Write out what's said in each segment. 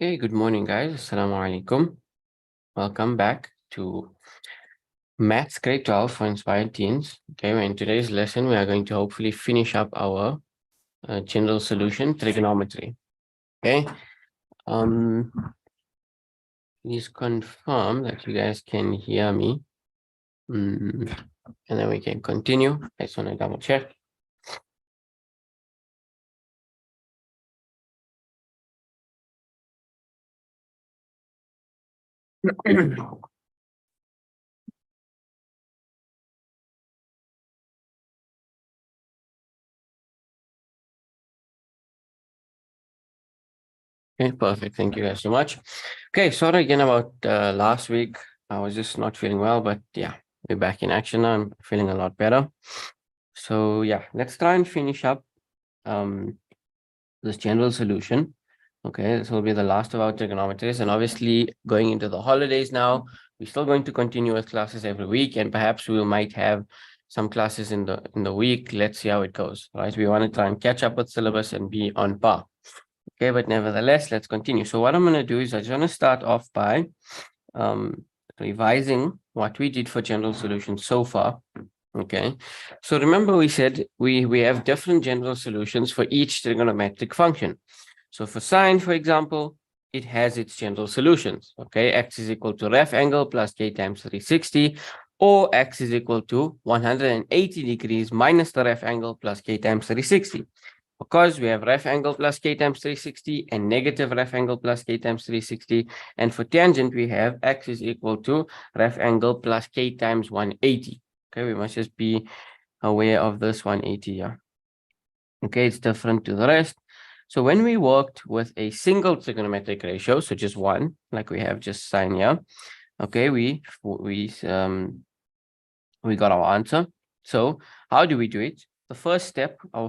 Okay, good morning, guys. Assalamu alaikum. Welcome back to Maths Grade 12 for Inspired Teens. Okay, in today's lesson, we are going to hopefully finish up our general solution, trigonometry. Okay, please confirm that you guys can hear me. And then we can continue. I just want to double check. Okay, perfect. Thank you guys so much. Okay, sorry again about last week. I was just not feeling well, but yeah, we're back in action now. I'm feeling a lot better. So yeah, let's try and finish up this general solution. Okay, this will be the last of our trigonometries, and obviously going into the holidays now, we're still going to continue with classes every week, and perhaps we might have some classes in the week. Let's see how it goes, right? We want to try and catch up with syllabus and be on par. Okay, but nevertheless, let's continue. So what I'm going to do is I just want to start off by revising what we did for general solutions so far. Okay, so remember we said we have different general solutions for each trigonometric function. So for sine, for example, it has its general solutions. Okay, x is equal to ref angle plus k times 360, or x is equal to 180 degrees minus the ref angle plus k times 360. Because we have ref angle plus k times 360 and negative ref angle plus k times 360. And for tangent, we have x is equal to ref angle plus k times 180. Okay, we must just be aware of this 180 here. Okay, it's different to the rest. So when we worked with a single trigonometric ratio, so just one, like we have just sine here, okay, we got our answer. So how do we do it? Our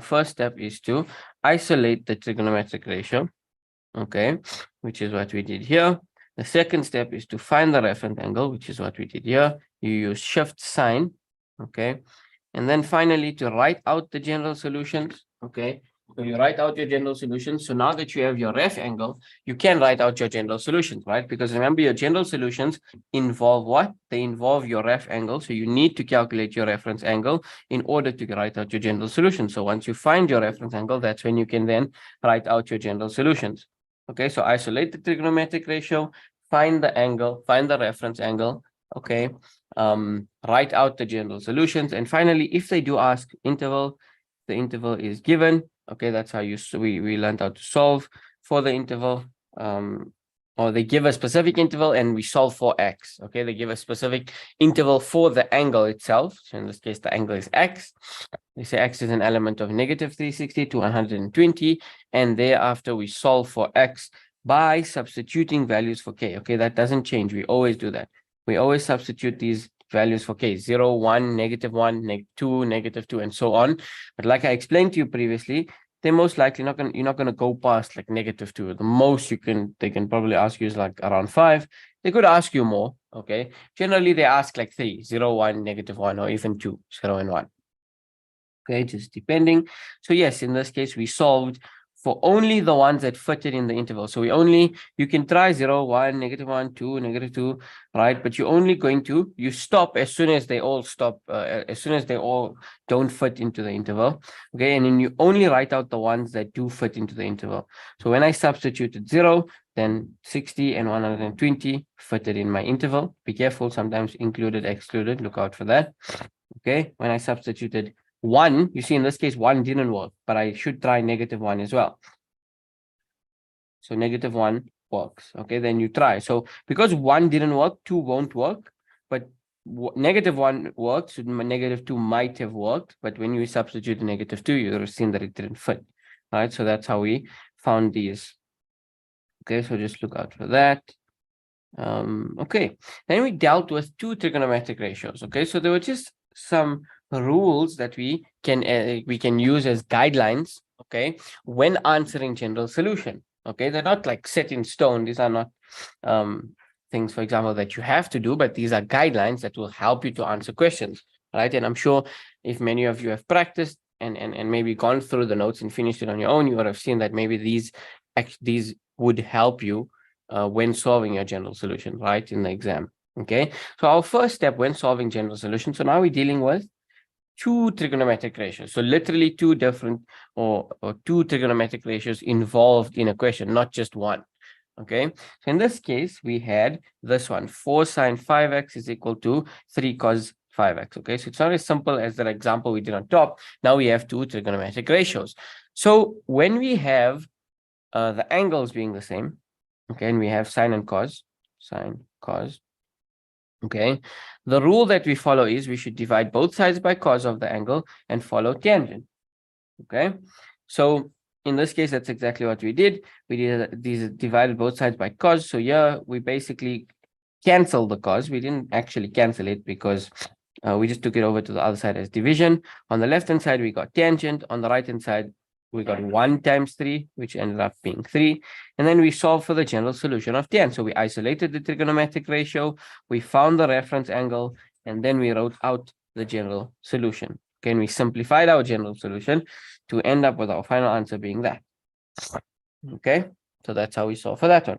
first step is to isolate the trigonometric ratio, okay, which is what we did here. The second step is to find the reference angle, which is what we did here. You use shift sign, okay, and then finally to write out the general solutions, okay. So you write out your general solutions. So now that you have your ref angle, you can write out your general solutions, right? Because remember, your general solutions involve what? They involve your ref angle. So you need to calculate your reference angle in order to write out your general solution. So once you find your reference angle, that's when you can then write out your general solutions. Okay, so isolate the trigonometric ratio, find the angle, find the reference angle, okay, write out the general solutions, and finally, if they do ask interval, the interval is given. Okay, that's how we learned how to solve for the interval. Or they give a specific interval and we solve for x. Okay, they give a specific interval for the angle itself. So in this case, the angle is x. They say x is an element of negative 360 to 120, and thereafter we solve for x by substituting values for k. Okay, that doesn't change. We always do that. We always substitute these values for k, 0, 1, -1, -2, -2, and so on. But like I explained to you previously, they're most likely you're not going to go past like -2. The most they can probably ask you is like around 5. They could ask you more. Okay, generally they ask like 3, 0, 1, -1, or even 2, 0 and 1. Okay, just depending. So yes, in this case, we solved for only the ones that fitted in the interval. So you can try 0, 1, -1, 2, -2, right? But you're only you stop as soon as they all stop, as soon as they all don't fit into the interval. Okay, and then you only write out the ones that do fit into the interval. So when I substituted 0, then 60 and 120 fitted in my interval. Be careful, sometimes included, excluded, look out for that. Okay, when I substituted 1, you see in this case 1 didn't work, but I should try -1 as well. So -1 works. Okay, then you try. So because 1 didn't work, 2 won't work, but -1 works, so -2 might have worked, but when you substitute the -2, you've seen that it didn't fit. All right, so that's how we found these. Okay, so just look out for that. Okay, then we dealt with 2 trigonometric ratios. Okay, so there were just some rules that we can use as guidelines, okay, when answering general solution. Okay, they're not like set in stone. These are not things, for example, that you have to do, but these are guidelines that will help you to answer questions, right? And I'm sure if many of you have practiced and maybe gone through the notes and finished it on your own, you would have seen that maybe these would help you when solving your general solution, right, in the exam. Okay, so our first step when solving general solution. So now we're dealing with two trigonometric ratios. So literally two different or two trigonometric ratios involved in a question, not just one. Okay, so in this case, we had this one, 4 sine 5x is equal to 3 cos 5x. Okay, so it's not as simple as that example we did on top. Now we have two trigonometric ratios. So when we have the angles being the same, okay, and we have sine and cos, okay, the rule that we follow is we should divide both sides by cos of the angle and follow tangent. Okay, so in this case, that's exactly what we did. We did these divided both sides by cos. So yeah, we basically cancel the cos. We didn't actually cancel it because we just took it over to the other side as division. On the left hand side, we got tangent. On the right hand side, we got 1 times 3, which ended up being 3. And then we solved for the general solution of tan. So we isolated the trigonometric ratio, we found the reference angle, and then we wrote out the general solution. Okay, and we simplified our general solution to end up with our final answer being that. Okay, so that's how we solve for that one.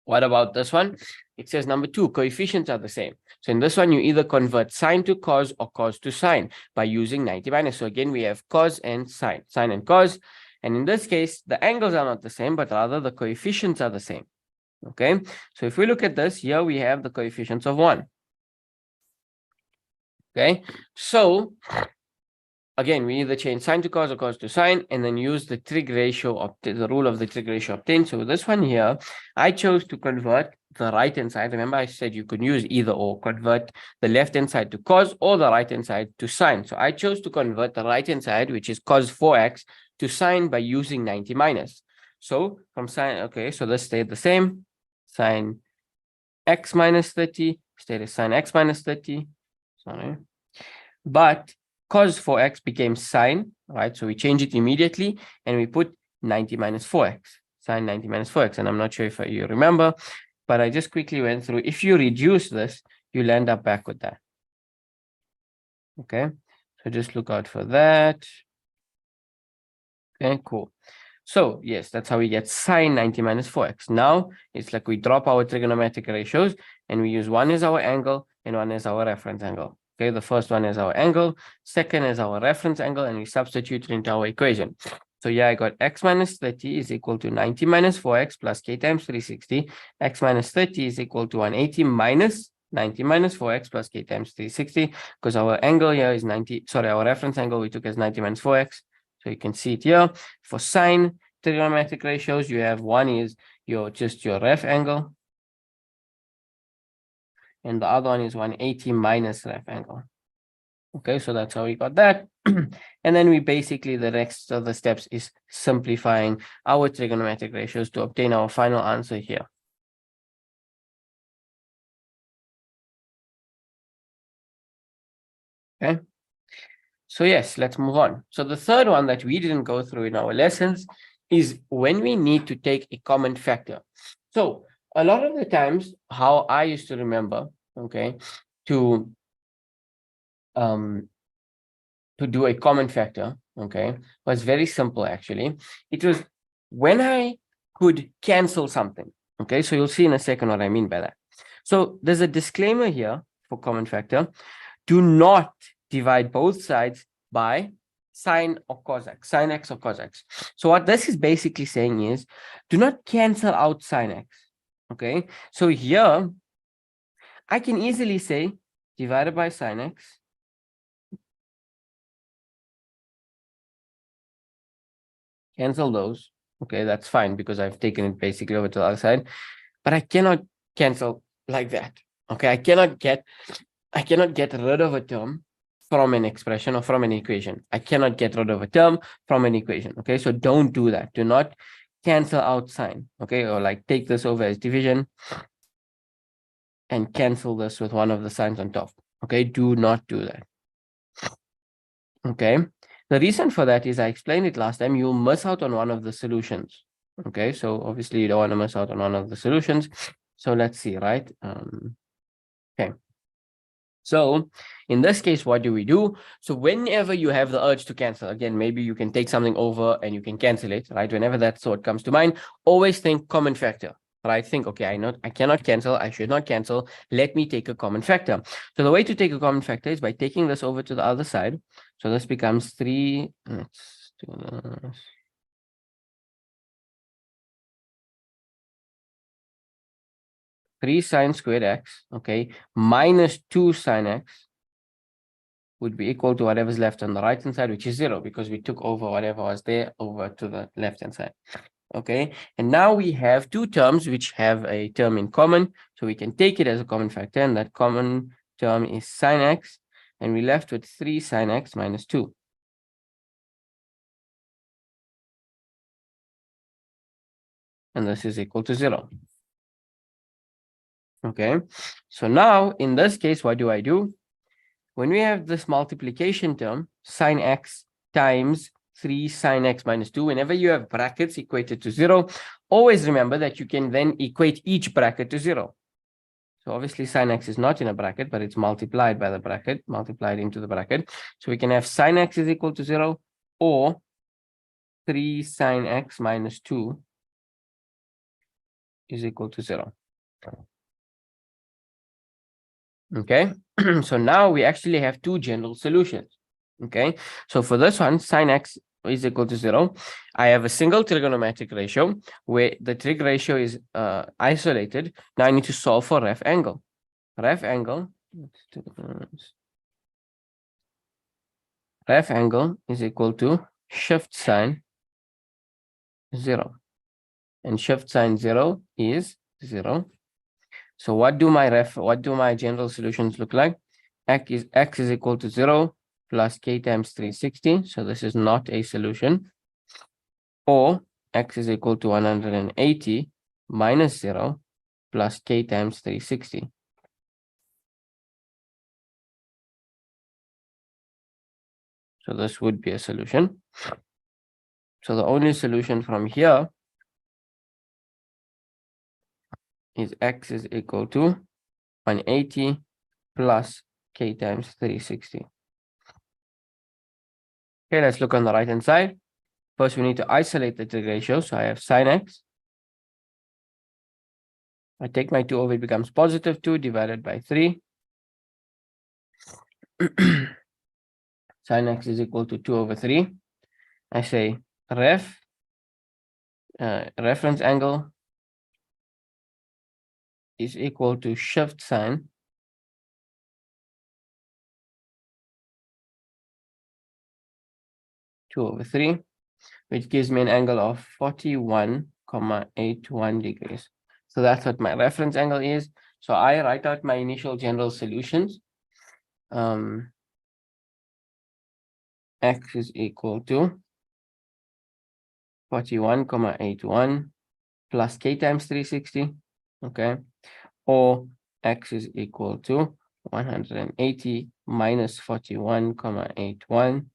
What about this one? It says number 2, coefficients are the same. So in this one, you either convert sine to cos or cos to sine by using 90 minus. So again, we have cos and sine and cos. And in this case, the angles are not the same, but rather the coefficients are the same. Okay, so if we look at this, here we have the coefficients of 1. Okay, so again, we either change sine to cos or cos to sine, and then use the trig ratio of the rule of the trig ratio obtained. So this one here, I chose to convert the right hand side. Remember, I said you could use either or, convert the left hand side to cos or the right hand side to sine. So I chose to convert the right hand side, which is cos 4x, to sine by using 90 minus. So from sine, okay, so this stayed the same. Sine x minus 30 stayed as sine x minus 30. Sorry. But cos 4x became sine, right? So we change it immediately and we put 90 minus 4x, sine 90 minus 4x. And I'm not sure if you remember, but I just quickly went through. If you reduce this, you'll end up back with that. Okay, so just look out for that. Okay, cool. So yes, that's how we get sine 90 minus 4x. Now it's like we drop our trigonometric ratios and we use one as our angle and one as our reference angle. Okay, the first one is our angle, second is our reference angle, and we substitute it into our equation. So yeah, I got x minus 30 is equal to 90 minus 4x plus k times 360. X minus 30 is equal to 180 minus 90 minus 4x plus k times 360, because our angle here is 90, sorry, our reference angle we took as 90 minus 4x. So you can see it here. For sine trigonometric ratios, you have one is your ref angle, and the other one is 180 minus ref angle. Okay, so that's how we got that. And then we basically, the rest of the steps is simplifying our trigonometric ratios to obtain our final answer here. Okay. So yes, let's move on. So the third one that we didn't go through in our lessons is when we need to take a common factor. So a lot of the times, how I used to remember, okay, to do a common factor, okay, was very simple actually. It was when I could cancel something, okay, so you'll see in a second what I mean by that. So there's a disclaimer here for common factor. Do not divide both sides by sine or cos x, sine x or cos x. So what this is basically saying is, do not cancel out sine x, okay? So here, I can easily say divided by sine x cancel those. Okay, that's fine because I've taken it basically over to the other side, but I cannot cancel like that. Okay, I cannot get rid of a term from an expression or from an equation. I cannot get rid of a term from an equation. Okay, so don't do that. Do not cancel out sine. Okay, or like take this over as division and cancel this with one of the signs on top. Okay, do not do that. Okay, the reason for that is I explained it last time. You'll miss out on one of the solutions. Okay, so obviously you don't want to miss out on one of the solutions. So let's see, right? Okay. So in this case, what do we do? So whenever you have the urge to cancel, again, maybe you can take something over and you can cancel it, right? Whenever that thought comes to mind, always think common factor, right? Think, okay, I cannot cancel. I should not cancel. Let me take a common factor. So the way to take a common factor is by taking this over to the other side. So this becomes 3. Let's do this. 3 sine squared x, okay, minus 2 sine x would be equal to whatever's left on the right hand side, which is 0, because we took over whatever was there over to the left hand side. Okay, and now we have two terms which have a term in common, so we can take it as a common factor, and that common term is sine x, and we're left with 3 sine x minus 2. And this is equal to 0. Okay, so now in this case, what do I do? When we have this multiplication term, sine x times 3 sine x minus 2, whenever you have brackets equated to 0, always remember that you can then equate each bracket to 0. So obviously sine x is not in a bracket, but it's multiplied by the bracket, multiplied into the bracket. So we can have sine x is equal to 0, or 3 sine x minus 2 is equal to 0. Okay, so now we actually have two general solutions. Okay, so for this one, sine x is equal to 0. I have a single trigonometric ratio where the trig ratio is isolated. Now I need to solve for ref angle. Ref angle, ref angle is equal to shift sine 0, and shift sine 0 is 0. So what do my general solutions look like? X is equal to 0 plus k times 360. So this is not a solution. Or x is equal to 180 minus 0 plus k times 360. So this would be a solution. So the only solution from here is x is equal to 180 plus k times 360. Okay, let's look on the right hand side. First, we need to isolate the trig ratio. So I have sine x. I take my 2 over, it becomes positive 2 divided by 3. Sine x is equal to 2 over 3. I say reference angle is equal to shift sine two over 3, which gives me an angle of 41,81 degrees. So that's what my reference angle is. So I write out my initial general solutions. X is equal to 41,81 plus k times 360. Okay, or x is equal to 180 minus 41,81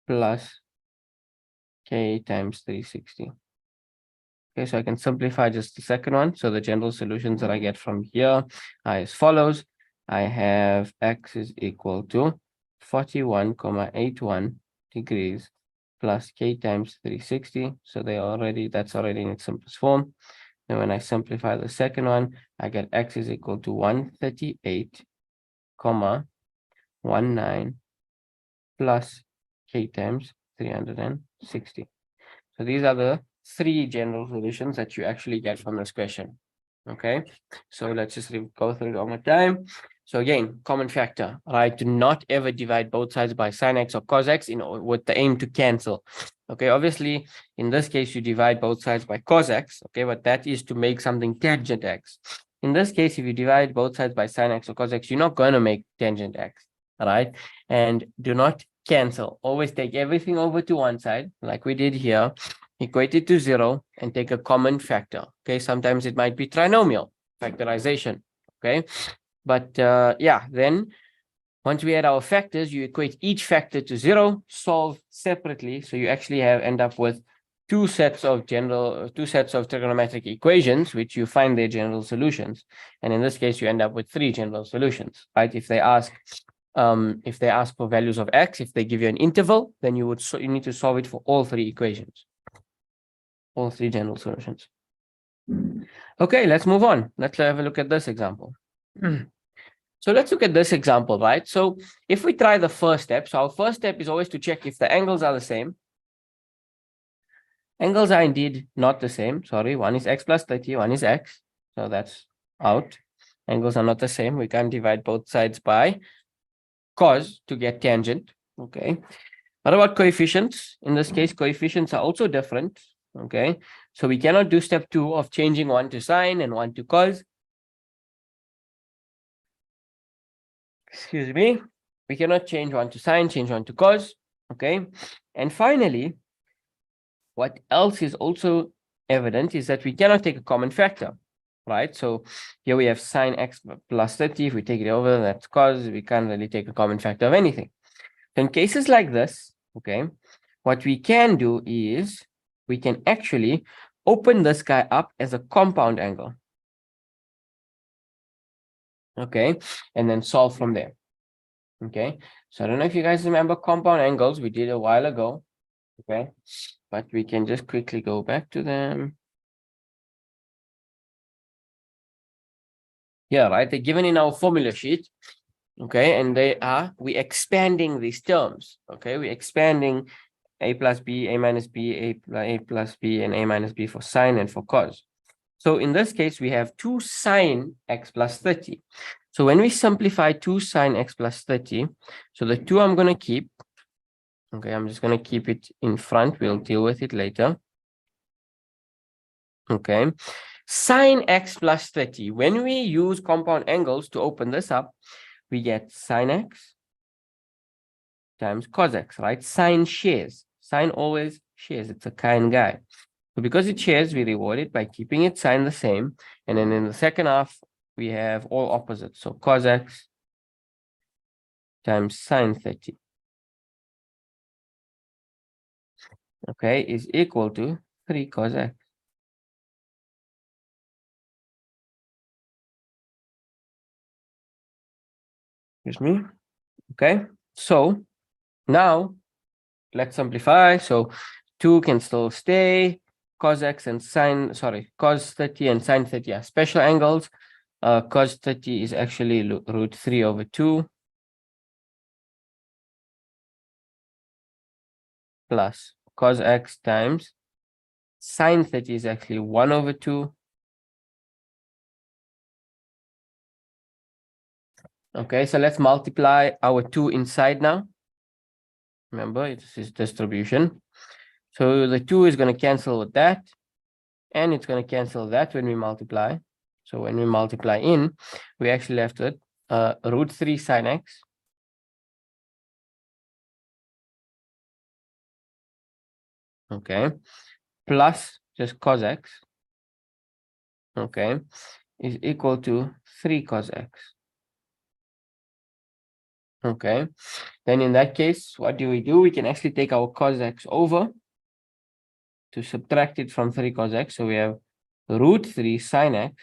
plus k times 360. Okay, so I can simplify just the second one. So the general solutions that I get from here are as follows. I have x is equal to 41,81 degrees plus k times 360. So that's already in its simplest form. And when I simplify the second one, I get x is equal to 138,19 plus k times 360. So these are the three general solutions that you actually get from this question. Okay, so let's just go through it one more time. So again, common factor, right? Do not ever divide both sides by sine x or cos x with the aim to cancel. Okay, obviously, in this case, you divide both sides by cos x, okay, but that is to make something tangent x. In this case, if you divide both sides by sine x or cos x, you're not going to make tangent x, all right? And do not cancel. Always take everything over to one side, like we did here, equate it to 0, and take a common factor. Okay, sometimes it might be trinomial factorization. Okay, but yeah, then once we add our factors, you equate each factor to 0, solve separately. So you actually end up with two sets of trigonometric equations, which you find their general solutions. And in this case, you end up with three general solutions, right? If they ask for values of x, if they give you an interval, then you need to solve it for all three equations, all three general solutions. Okay, let's move on. Let's have a look at this example. So let's look at this example, right? So if we try the first step, so our first step is always to check if the angles are the same. Angles are indeed not the same. Sorry, one is x plus 30, one is x. So that's out. Angles are not the same. We can't divide both sides by cos to get tangent. Okay. What about coefficients? In this case, coefficients are also different. Okay. So we cannot do step 2 of changing one to sine and one to cos. Excuse me. We cannot change one to sine, change one to cos. Okay. And finally, what else is also evident is that we cannot take a common factor, right? So here we have sine x plus 30. If we take it over, that's cos. We can't really take a common factor of anything. So in cases like this, okay, what we can do is we can actually open this guy up as a compound angle. Okay, and then solve from there. Okay, so I don't know if you guys remember compound angles. We did a while ago. Okay, but we can just quickly go back to them. Yeah, right. They're given in our formula sheet. Okay, and we're expanding these terms. Okay, we're expanding a plus b, a minus b, a plus b, and a minus b for sine and for cos. So in this case, we have 2 sine x plus 30. So when we simplify 2 sine x plus 30, so the 2 I'm going to keep. Okay, I'm just going to keep it in front. We'll deal with it later. Okay, sine x plus 30. When we use compound angles to open this up, we get sine x times cos x, right? Sine shares. Sine always shares. It's a kind guy. So because it shares, we reward it by keeping its sign the same. And then in the second half, we have all opposites. So cos x times sine 30. Okay, is equal to 3 cos x. Excuse me. Okay, so now let's simplify. So 2 can still stay. Cos x and cos 30 and sine 30 are special angles. Cos 30 is actually root 3 over 2 plus cos x times sine 30 is actually 1 over 2. Okay, so let's multiply our 2 inside now. Remember, this is distribution. So the 2 is going to cancel with that. And it's going to cancel that when we multiply. So when we multiply in, we actually left with root 3 sine x. Okay. Plus just cos x. Okay. Is equal to 3 cos x. Okay. Then in that case, what do? We can actually take our cos x over to subtract it from 3 cos x. So we have root 3 sine x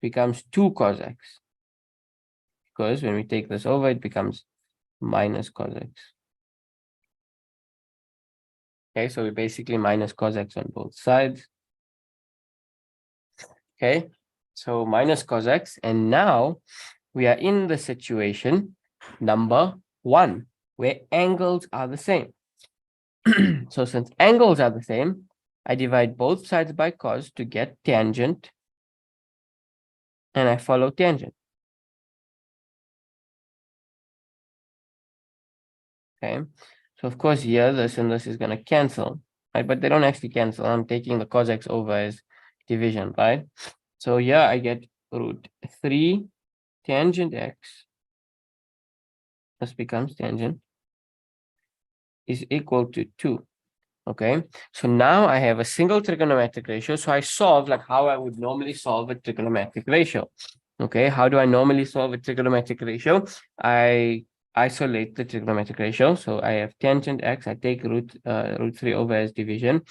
becomes 2 cos x. Because when we take this over, it becomes minus cos x. Okay, so we basically minus cos x on both sides. Okay, so minus cos x. And now we are in the situation number 1, where angles are the same. So since angles are the same, I divide both sides by cos to get tangent. And I follow tangent. Okay, so of course here, this and this is going to cancel, right? But they don't actually cancel. I'm taking the cos x over as division, right? So here I get root 3 tangent x. This becomes tangent is equal to 2. Okay, so now I have a single trigonometric ratio. So I solve like how I would normally solve a trigonometric ratio. Okay, how do I normally solve a trigonometric ratio? I isolate the trigonometric ratio. So I have tangent x, I take root 3 over as division,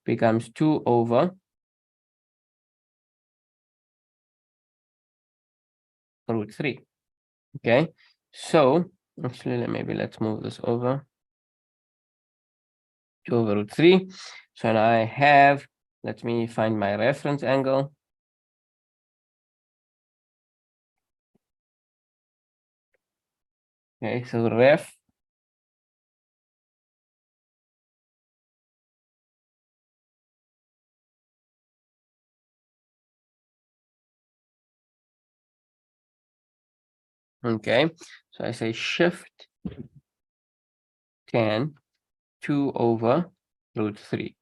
becomes 2 over root 3. Okay, so actually maybe let's move this over. 2 over root 3. So now I have, let me find my reference angle. Okay, so ref okay, so I say shift tan 2 over root 3.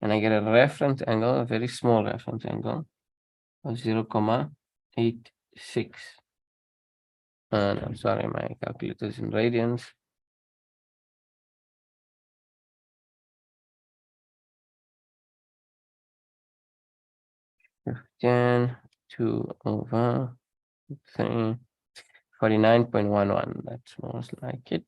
And I get a reference angle, a very small reference angle of 0.86. And I'm sorry, my calculator is in radians. Tan 2 over 3, 49.11. That's most like it.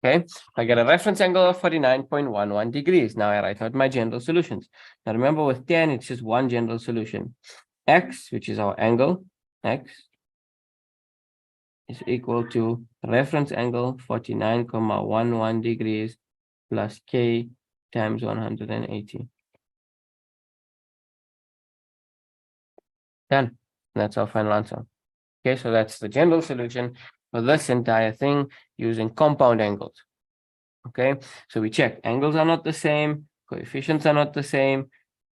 Okay, I get a reference angle of 49.11 degrees. Now I write out my general solutions. Now remember with tan, it's just one general solution. X, which is our angle, X is equal to reference angle 49.11 degrees plus K times 180. Done. That's our final answer. Okay, so that's the general solution for this entire thing using compound angles. Okay, so we check angles are not the same, coefficients are not the same.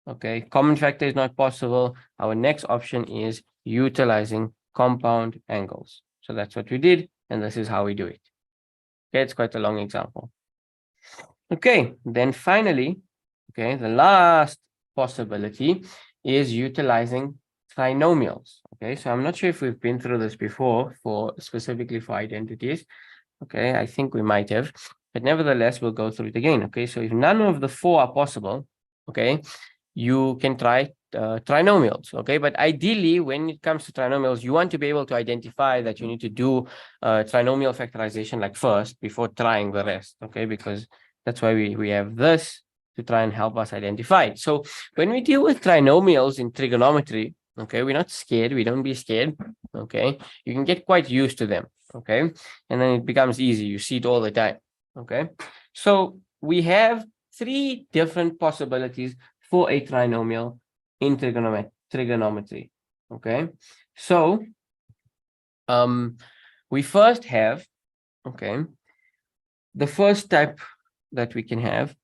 Okay, common factor is not possible. Our next option is utilizing compound angles. So that's what we did, and this is how we do it. Okay, it's quite a long example. Okay, then finally, okay, the last possibility is utilizing trinomials. Okay, so I'm not sure if we've been through this before for specifically for identities. Okay, I think we might have, but nevertheless, we'll go through it again. Okay, so if none of the four are possible, okay, you can try trinomials. Okay, but ideally, when it comes to trinomials, you want to be able to identify that you need to do trinomial factorization like first before trying the rest. Okay, because that's why we have this to try and help us identify it. So when we deal with trinomials in trigonometry, okay, we're not scared. We don't be scared. Okay, you can get quite used to them. Okay, and then it becomes easy. You see it all the time. Okay, so we have three different possibilities for a trinomial in trigonometry. Okay, so we first have, okay, the first type that we can have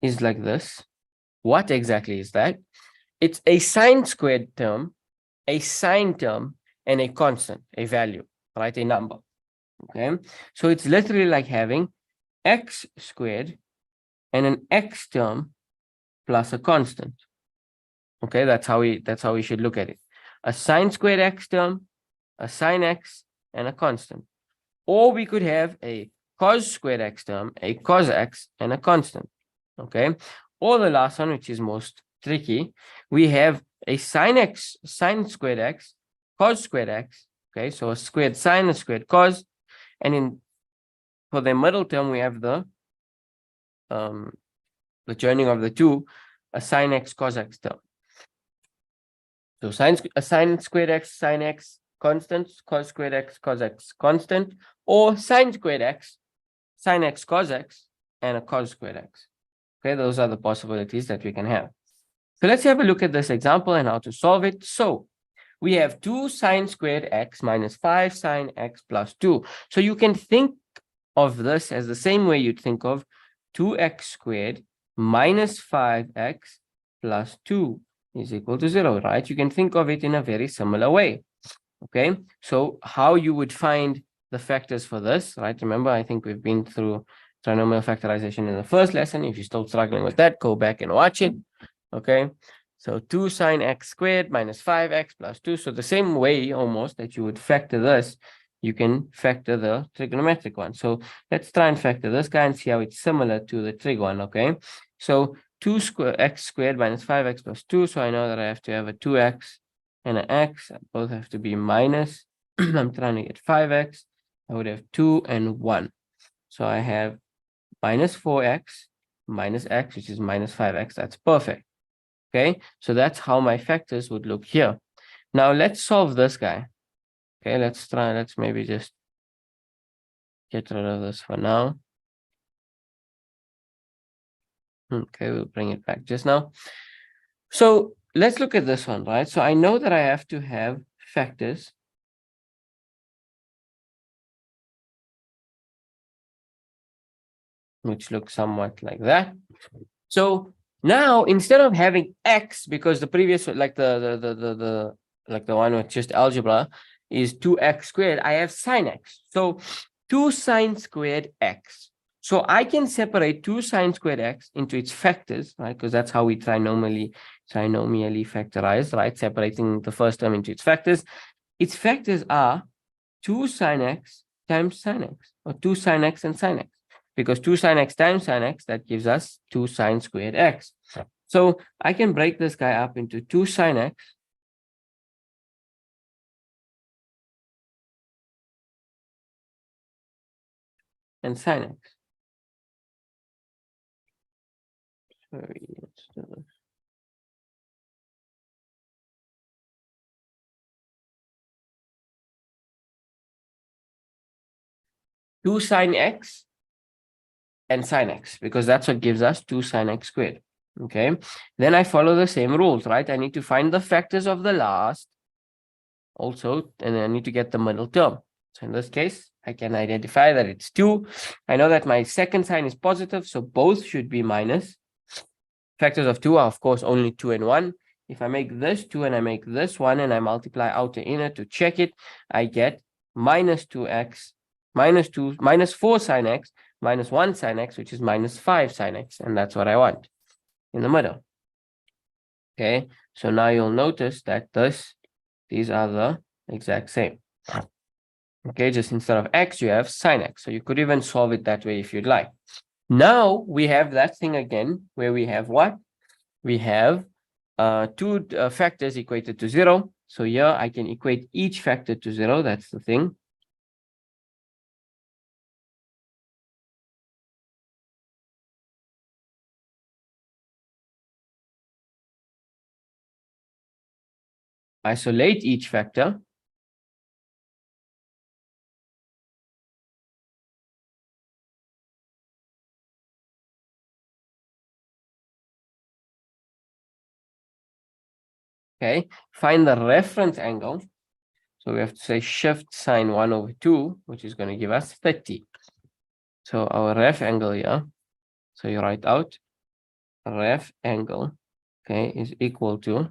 is like this. What exactly is that? It's a sine squared term, a sine term, and a constant, a value, right? A number. Okay, so it's literally like having x squared and an x term plus a constant. Okay, that's how we should look at it. A sine squared x term, a sine x, and a constant. Or we could have a cos squared x term, a cos x, and a constant. Okay, or the last one, which is most tricky, we have a sine x, sine squared x, cos squared x. Okay, so a squared sine, a squared cos, and for the middle term we have the joining of the two, a sine x cos x term. So a sine squared x sine x constant, cos squared x cos x constant, or sine squared x sine x cos x and a cos squared x. Okay, those are the possibilities that we can have. So let's have a look at this example and how to solve it. So we have 2 sine squared x minus 5 sine x plus 2. So you can think of this as the same way you'd think of 2x squared minus 5x plus 2 is equal to 0, right? You can think of it in a very similar way. Okay, so how you would find the factors for this, right? Remember, I think we've been through trinomial factorization in the first lesson. If you're still struggling with that, go back and watch it. Okay, so 2 sine x squared minus 5x plus 2. So the same way almost that you would factor this, you can factor the trigonometric one. So let's try and factor this guy and see how it's similar to the trig one. Okay, so x squared minus 5x plus 2. So I know that I have to have a 2x and an x. Both have to be minus. I'm trying to get 5x. I would have 2 and 1. So I have minus 4x minus x, which is minus 5x. That's perfect. Okay, so that's how my factors would look here. Now let's solve this guy. Okay, let's maybe just get rid of this for now. Okay, we'll bring it back just now. So let's look at this one, right? So I know that I have to have factors which look somewhat like that. So now instead of having x, because the previous, like the one with just algebra is 2x squared, I have sine x. So 2 sine squared x. So I can separate 2 sine squared x into its factors, right? Because that's how we trinomially factorize, right? Separating the first term into its factors. Its factors are 2 sine x times sine x, or 2 sine x and sine x. Because 2 sine x times sine x, that gives us 2 sine squared x. So I can break this guy up into 2 sine x and sine x. Sorry, let's do this. 2 sine x and sine x, because that's what gives us 2 sine x squared. Okay, then I follow the same rules, right? I need to find the factors of the last also, and I need to get the middle term. So in this case, I can identify that it's 2. I know that my second sign is positive, so both should be minus. Factors of 2 are, of course, only 2 and 1. If I make this 2 and I make this 1 and I multiply outer inner to check it, I get minus 2x, minus 4 sine x, minus 1 sine x, which is minus 5 sine x. And that's what I want in the middle. Okay, so now you'll notice that these are the exact same. Okay, just instead of x, you have sine x. So you could even solve it that way if you'd like. Now we have that thing again where we have what? We have two factors equated to 0. So here I can equate each factor to 0. That's the thing. Isolate each factor. Okay, find the reference angle. So we have to say shift sine 1 over 2, which is going to give us 30. So our ref angle here, so you write out ref angle, okay, is equal to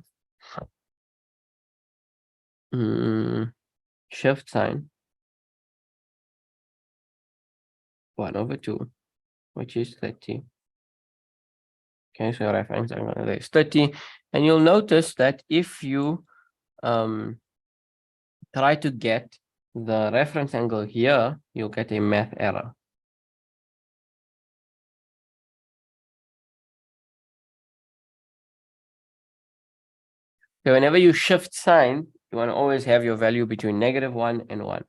shift sine 1 over 2, which is 30. Okay, so ref angle is 30. And you'll notice that if you try to get the reference angle here, you'll get a math error. So whenever you shift sign, you want to always have your value between -1 and 1.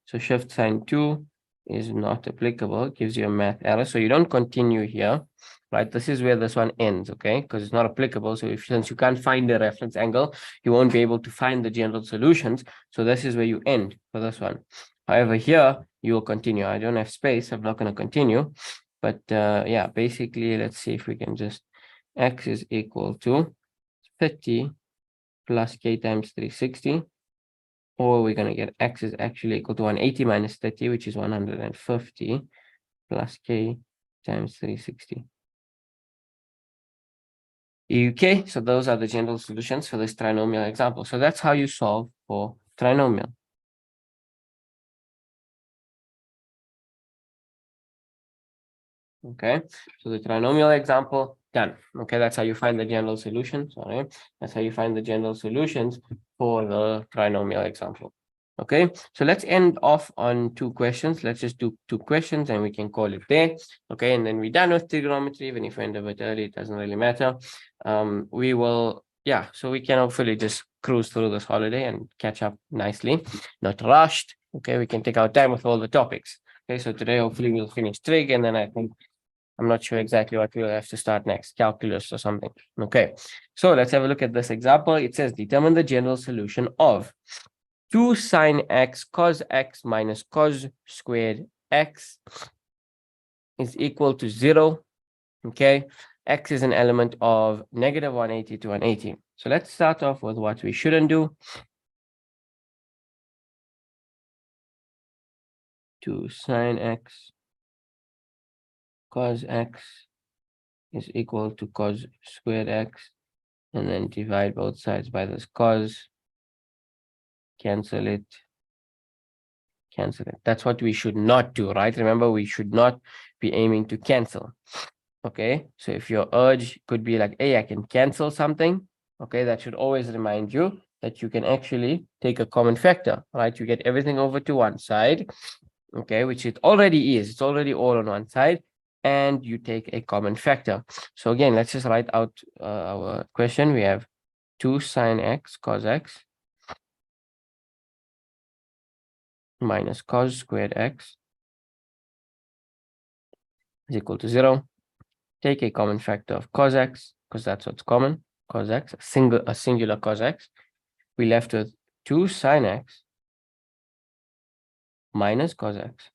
So shift sign 2 is not applicable, it gives you a math error. So you don't continue here, right? This is where this one ends, okay? Because it's not applicable. So since you can't find the reference angle, you won't be able to find the general solutions. So this is where you end for this one. However, here you will continue. I don't have space. I'm not going to continue. But yeah, basically, let's see if we can just x is equal to 30 plus k times 360. Or we're going to get x is actually equal to 180 minus 30, which is 150 plus k times 360. Okay, so those are the general solutions for this trinomial example. So that's how you solve for trinomial. Okay, so the trinomial example done. Okay, that's how you find the general solution. Sorry, that's how you find the general solutions for the trinomial example. Okay, so let's end off on 2 questions. Let's just do 2 questions and we can call it there. Okay, and then we're done with trigonometry. Even if we end a bit early, it doesn't really matter. We will, yeah, so we can hopefully just cruise through this holiday and catch up nicely, not rushed. Okay, we can take our time with all the topics. Okay, so today hopefully we'll finish trig, and then I think I'm not sure exactly what we'll have to start next, calculus or something. Okay, so let's have a look at this example. It says determine the general solution of 2 sine x cos x minus cos squared x is equal to 0. Okay, x is an element of negative 180 to 180. So let's start off with what we shouldn't do. 2 sine x cos x is equal to cos squared x, and then divide both sides by this cos, cancel it. That's what we should not do, right? Remember, we should not be aiming to cancel. Okay, so if your urge could be like, hey, I can cancel something, okay, that should always remind you that you can actually take a common factor, right? You get everything over to one side, okay, which it already is. It's already all on one side, and you take a common factor. So again, let's just write out our question. We have 2 sine x cos x minus cos squared x is equal to 0. Take a common factor of cos x, because that's what's common, cos x, a singular cos x. We left with 2 sine x minus cos x,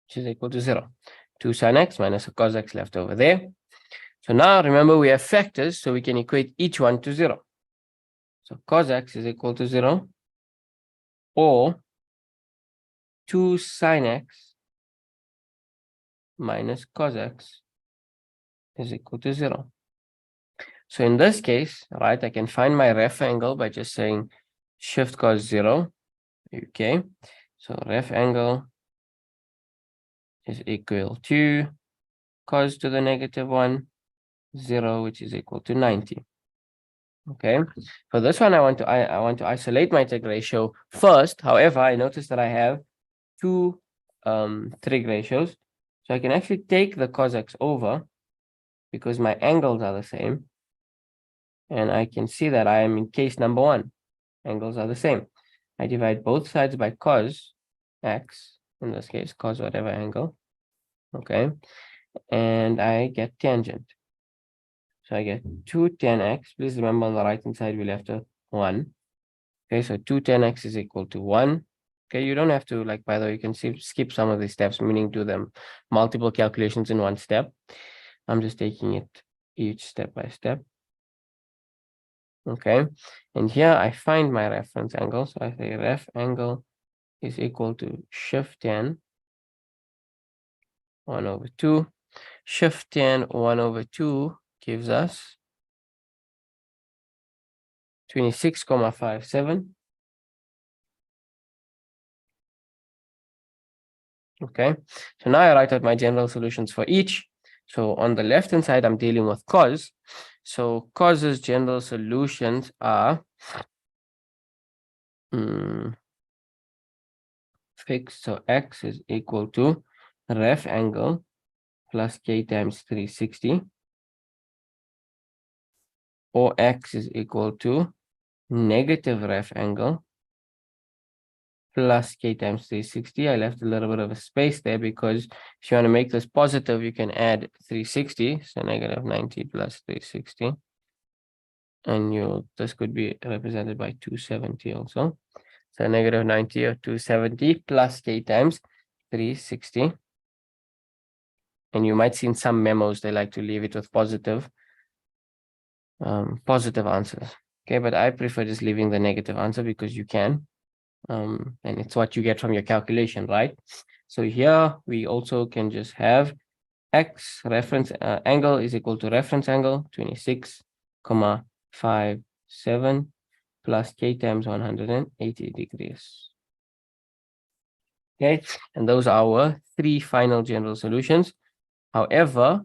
which is equal to 0. 2 sine x minus a cos x left over there. So now remember, we have factors, so we can equate each one to 0. So cos x is equal to 0, or 2 sine x minus cos x is equal to 0. So in this case, right, I can find my ref angle by just saying shift cos 0. Okay, so ref angle is equal to cos to the negative 1, 0, which is equal to 90. Okay, for this one, I want to isolate my trig ratio first. However, I notice that I have 2 trig ratios, so I can actually take the cos x over because my angles are the same, and I can see that I am in case number 1. Angles are the same. I divide both sides by cos x, in this case, cos whatever angle. Okay, and I get tangent. So I get 2 tan x. Please remember on the right hand side we left a 1. Okay, so 2 tan x is equal to 1. Okay, you don't have to, like, by the way, you can skip some of these steps, meaning do them multiple calculations in one step. I'm just taking it each step by step. Okay, and here I find my reference angle. So I say ref angle is equal to shift tan 1 over 2. Shift tan 1 over 2 gives us 26,57. Okay, so now I write out my general solutions for each. So on the left hand side, I'm dealing with cos. So cos's general solutions are fixed. So x is equal to ref angle plus k times 360, or x is equal to negative ref angle plus k times 360. I left a little bit of a space there because if you want to make this positive, you can add 360. So negative 90 plus 360. And this could be represented by 270 also. So negative 90 or 270 plus k times 360. And you might see in some memos, they like to leave it with positive answers. Okay, but I prefer just leaving the negative answer because you can. And it's what you get from your calculation, right? So here we also can just have x reference angle is equal to reference angle 26,57 plus k times 180 degrees. Okay, and those are our 3 final general solutions. However,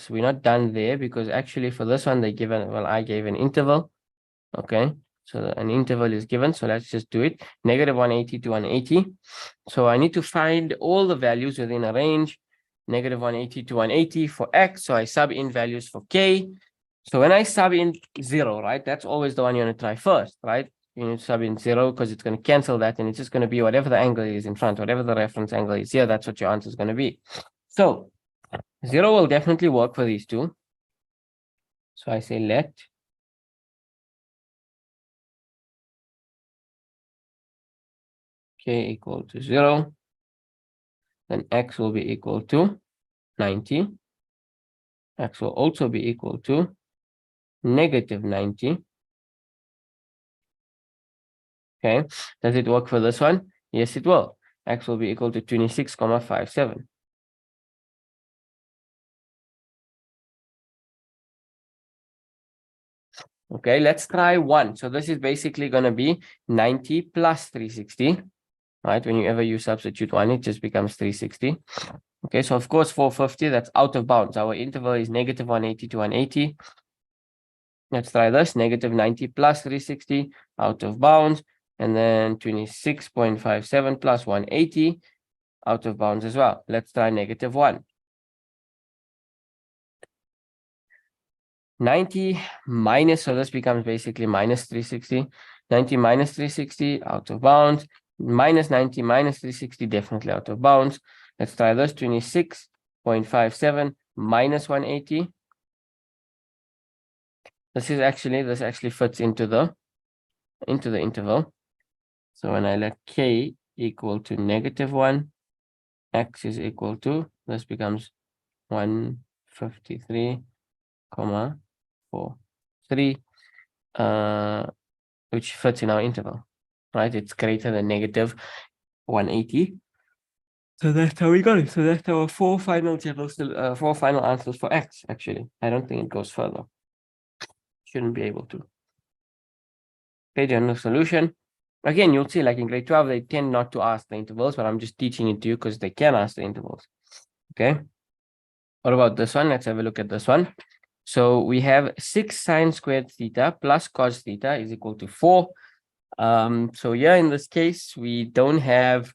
we're not done there because actually for this one I gave an interval. Okay, So an interval is given. So let's just do it. Negative 180 to 180. So I need to find all the values within a range. Negative 180 to 180 for x. So I sub in values for k. So when I sub in 0, right, that's always the one you want to try first, right? You need to sub in 0 because it's going to cancel that, and it's just going to be whatever the angle is in front, whatever the reference angle is here, that's what your answer is going to be. So 0 will definitely work for these two. So I say let k equal to 0, then x will be equal to 90. X will also be equal to negative 90. Okay, does it work for this one? Yes, it will. X will be equal to 26,57. Okay, let's try 1. So this is basically going to be 90 plus 360. Right, whenever you substitute 1, it just becomes 360. Okay, so of course 450, that's out of bounds. Our interval is negative 180 to 180. Let's try this, negative 90 plus 360, out of bounds. And then 26.57 plus 180, out of bounds as well. Let's try negative 1. 90 minus, so this becomes basically minus 360. 90 minus 360, out of bounds. Minus 90 minus 360, definitely out of bounds. Let's try this, 26.57 minus 180. This actually fits into the interval. So when I let k equal to negative 1, x is equal to, this becomes 153,43, which fits in our interval, right? It's greater than negative 180. So that's how we got it. So that's our four final answers for x, actually. I don't think it goes further. Shouldn't be able to. Okay, general solution. Again, you'll see like in grade 12, they tend not to ask the intervals, but I'm just teaching it to you because they can ask the intervals. Okay. What about this one? Let's have a look at this one. So we have 6 sine squared theta plus cos theta is equal to 4. So here in this case, we have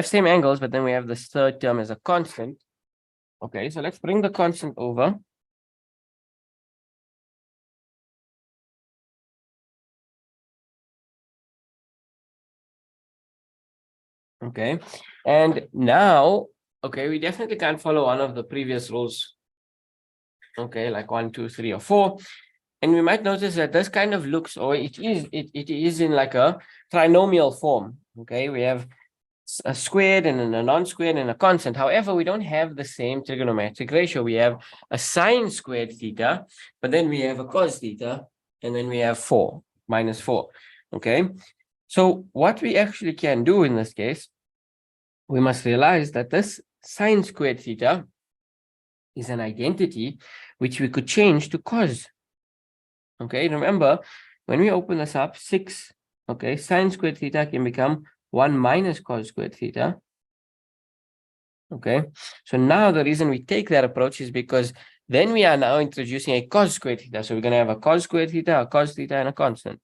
same angles, but then we have this third term as a constant. Okay, so let's bring the constant over. Okay, and now, okay, we definitely can't follow one of the previous rules. Okay, like 1, 2, 3, or 4. And we might notice that this kind of looks, or it is in like a trinomial form. Okay, we have a squared and a non-squared and a constant. However, we don't have the same trigonometric ratio. We have a sine squared theta, but then we have a cos theta, and then we have 4, minus 4. Okay, so what we actually can do in this case, we must realize that this sine squared theta is an identity which we could change to cos. Okay, remember, when we open this up, 6, okay, sine squared theta can become 1 minus cos squared theta. Okay, so now the reason we take that approach is because then we are now introducing a cos squared theta. So we're going to have a cos squared theta, a cos theta, and a constant.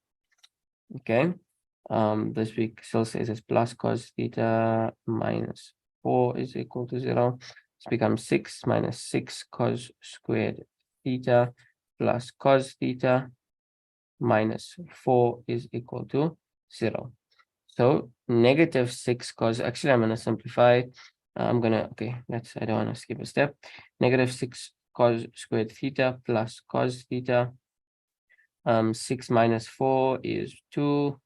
Okay, this we still says it's plus cos theta minus 4 is equal to 0. This becomes 6 minus 6 cos squared theta plus cos theta minus 4 is equal to 0. So negative 6 cos, actually I'm going to simplify. I don't want to skip a step. Negative 6 cos squared theta plus cos theta. 6 minus 4 is 2.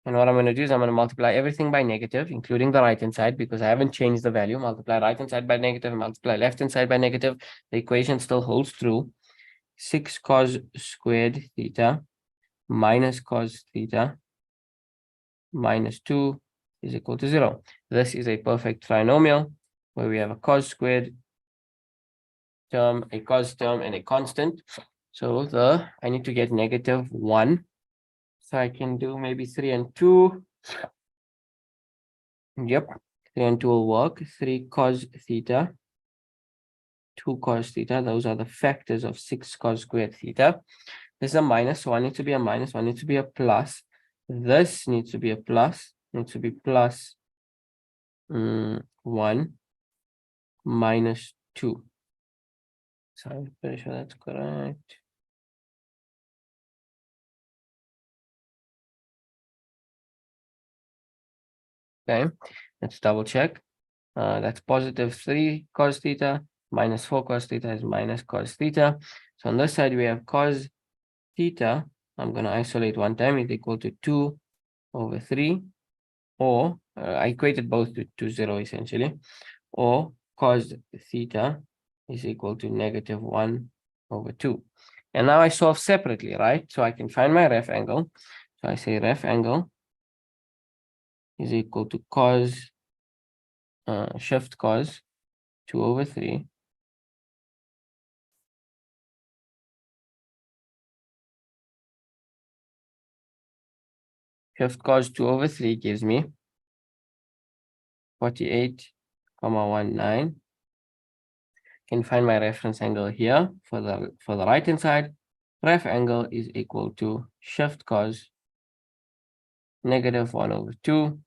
And what I'm going to do is I'm going to multiply everything by negative, including the right-hand side, because I haven't changed the value. Multiply right-hand side by negative, multiply left-hand side by negative. The equation still holds true. 6 cos squared theta minus cos theta minus 2 is equal to 0. This is a perfect trinomial where we have a cos squared term, a cos term, and a constant. So I need to get negative 1. So I can do maybe 3 and 2. Yep, 3 and 2 will work. 3 cos theta, 2 cos theta. Those are the factors of 6 cos squared theta. This is a minus, so one needs to be a minus, one needs to be a plus. This needs to be a plus, needs to be plus 1 minus 2. So I'm pretty sure that's correct. Okay, let's double check. That's positive 3 cos theta minus 4 cos theta is minus cos theta. So on this side, we have cos theta. I'm going to isolate one time, is equal to 2 over 3, or I equated both to 0 essentially, or cos theta is equal to negative 1 over 2. And now I solve separately, right? So I can find my ref angle. So I say ref angle is equal to cos, shift cos 2 over 3 shift cos 2 over 3 gives me 48,19. Can find my reference angle here for the right hand side. Ref angle is equal to shift cos negative 1 over 2.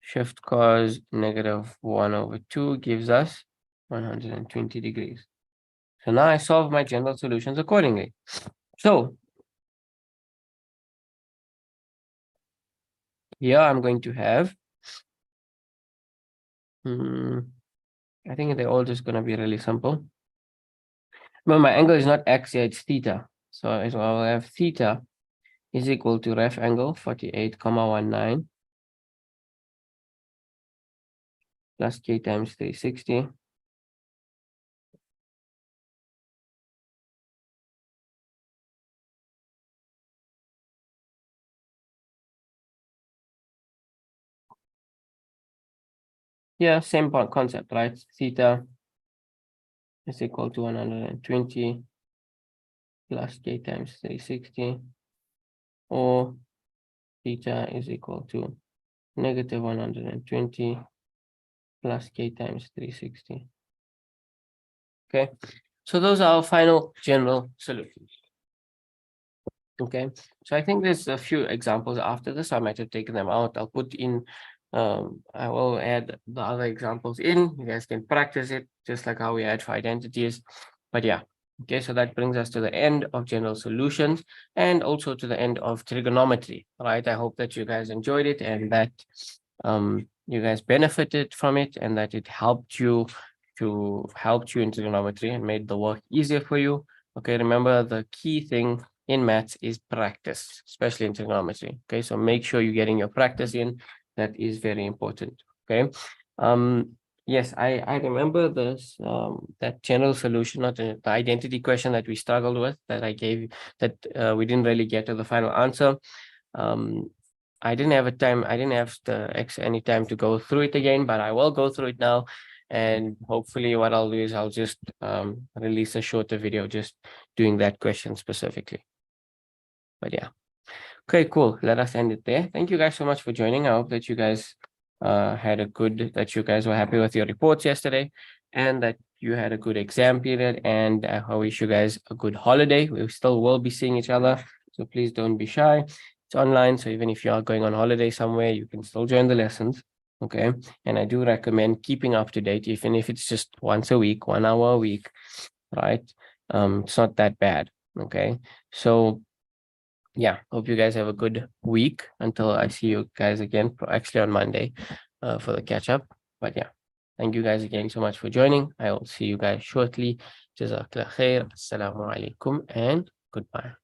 Shift cos negative 1 over 2 gives us 120 degrees. So now I solve my general solutions accordingly. So here I'm going to have, I think they're all just going to be really simple. Remember, my angle is not x here, it's theta. So I will have theta is equal to ref angle 48,19 plus k times 360. Yeah, same concept, right? Theta is equal to 120 plus k times 360, or theta is equal to negative 120 plus k times 360. Okay, so those are our final general solutions. Okay, so I think there's a few examples after this. I might have taken them out. I'll put in, I will add the other examples in. You guys can practice it just like how we add for identities. But yeah, okay, so that brings us to the end of general solutions and also to the end of trigonometry, right? I hope that you guys enjoyed it and that you guys benefited from it and that it helped you in trigonometry and made the work easier for you. Okay, remember the key thing in maths is practice, especially in trigonometry. Okay, so make sure you're getting your practice in. That is very important. Okay. Yes, I remember this that general solution, not the identity question that we struggled with, that I gave, that we didn't really get to the final answer. I didn't have any time to go through it again, but I will go through it now. And hopefully what I'll do is I'll just release a shorter video just doing that question specifically. But yeah. Okay, cool. Let us end it there. Thank you guys so much for joining. I hope that you guys that you guys were happy with your reports yesterday and that you had a good exam period, and I wish you guys a good holiday. We still will be seeing each other, so please don't be shy. It's online, so even if you are going on holiday somewhere, you can still join the lessons. Okay, and I do recommend keeping up to date, even if it's just once a week, 1 hour a week, right? It's not that bad. Okay, so yeah, hope you guys have a good week until I see you guys again, actually on Monday, for the catch up. But yeah, thank you guys again so much for joining. I will see you guys shortly. Jazakallah khair. Assalamu alaikum and goodbye.